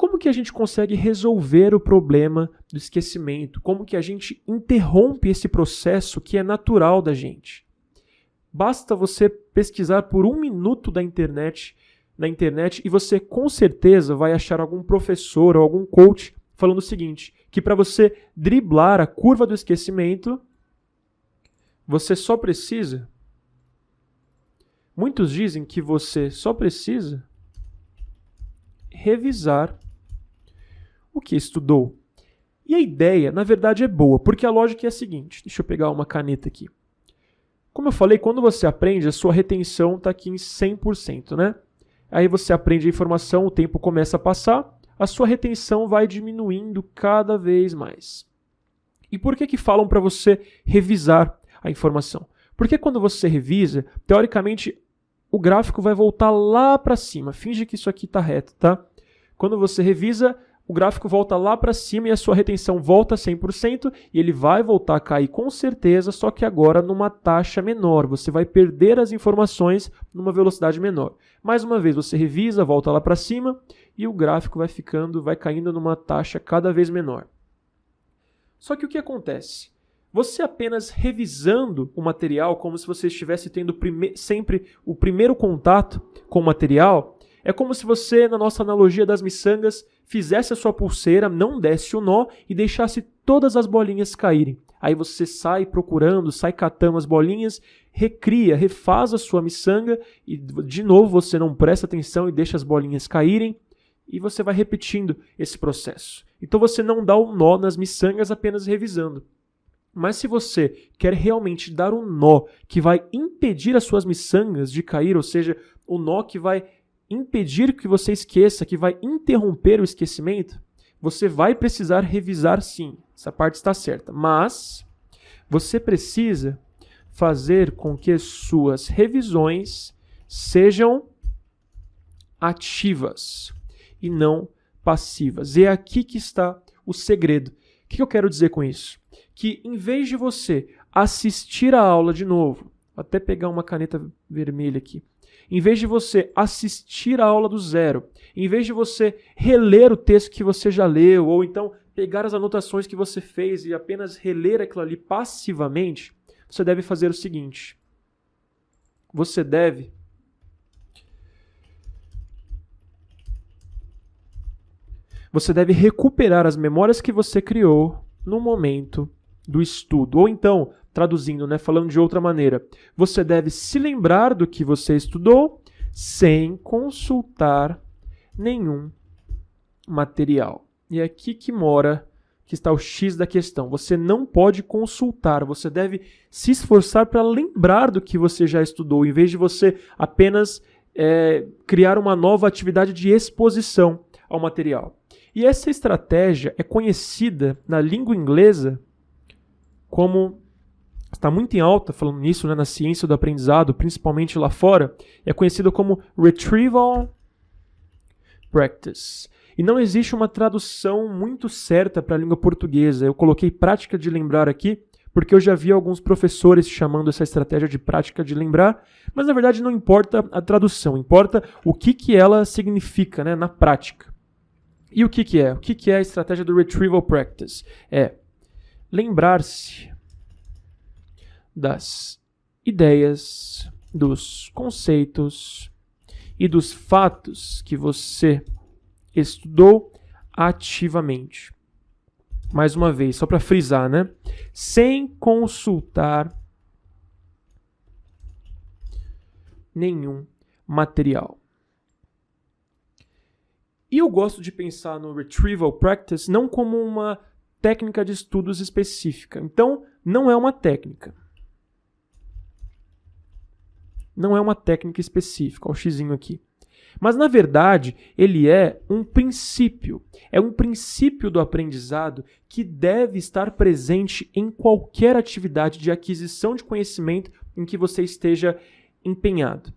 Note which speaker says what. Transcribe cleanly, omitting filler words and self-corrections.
Speaker 1: como que a gente consegue resolver o problema do esquecimento? Como que a gente interrompe esse processo que é natural da gente? Basta você pesquisar por 1 minuto na internet e você com certeza vai achar algum professor ou algum coach falando o seguinte, que para você driblar a curva do esquecimento, você só precisa... Muitos dizem que você só precisa revisar o que estudou. E a ideia, na verdade, é boa, porque a lógica é a seguinte. Deixa eu pegar uma caneta aqui. Como eu falei, quando você aprende, a sua retenção está aqui em 100%, né? Aí você aprende a informação, o tempo começa a passar, a sua retenção vai diminuindo cada vez mais. E por que falam para você revisar a informação? Porque quando você revisa, teoricamente, o gráfico vai voltar lá para cima. Finge que isso aqui está reto, tá? Quando você revisa, o gráfico volta lá para cima e a sua retenção volta a 100% e ele vai voltar a cair com certeza, só que agora numa taxa menor. Você vai perder as informações numa velocidade menor. Mais uma vez, você revisa, volta lá para cima e o gráfico vai caindo numa taxa cada vez menor. Só que o que acontece? Você apenas revisando o material, como se você estivesse tendo sempre o primeiro contato com o material, é como se você, na nossa analogia das miçangas, fizesse a sua pulseira, não desse o nó e deixasse todas as bolinhas caírem. Aí você sai procurando, sai catando as bolinhas, refaz a sua miçanga e de novo você não presta atenção e deixa as bolinhas caírem e você vai repetindo esse processo. Então você não dá o nó nas miçangas apenas revisando. Mas se você quer realmente dar um nó que vai impedir as suas miçangas de cair, ou seja, o nó que vai impedir que você esqueça, que vai interromper o esquecimento, você vai precisar revisar sim. Essa parte está certa. Mas você precisa fazer com que suas revisões sejam ativas e não passivas. E é aqui que está o segredo. O que eu quero dizer com isso? Que em vez de você assistir a aula de novo, vou até pegar uma caneta vermelha aqui, em vez de você assistir a aula do zero, em vez de você reler o texto que você já leu, ou então pegar as anotações que você fez e apenas reler aquilo ali passivamente, você deve fazer o seguinte. Você deve recuperar as memórias que você criou no momento do estudo. Ou então, traduzindo, falando de outra maneira, você deve se lembrar do que você estudou sem consultar nenhum material. E é aqui que está o X da questão. Você não pode consultar, você deve se esforçar para lembrar do que você já estudou, em vez de você apenas criar uma nova atividade de exposição ao material. E essa estratégia é conhecida na língua inglesa como, está muito em alta falando nisso, na ciência do aprendizado, principalmente lá fora, é conhecida como Retrieval Practice. E não existe uma tradução muito certa para a língua portuguesa. Eu coloquei prática de lembrar aqui, porque eu já vi alguns professores chamando essa estratégia de prática de lembrar, mas na verdade não importa a tradução, importa o que ela significa, na prática. E o que é? O que é a estratégia do Retrieval Practice? É lembrar-se das ideias, dos conceitos e dos fatos que você estudou ativamente. Mais uma vez, só para frisar, sem consultar nenhum material. E eu gosto de pensar no Retrieval Practice não como uma técnica de estudos específica. Então, não é uma técnica. Não é uma técnica específica, o xizinho aqui. Mas, na verdade, ele é um princípio. É um princípio do aprendizado que deve estar presente em qualquer atividade de aquisição de conhecimento em que você esteja empenhado.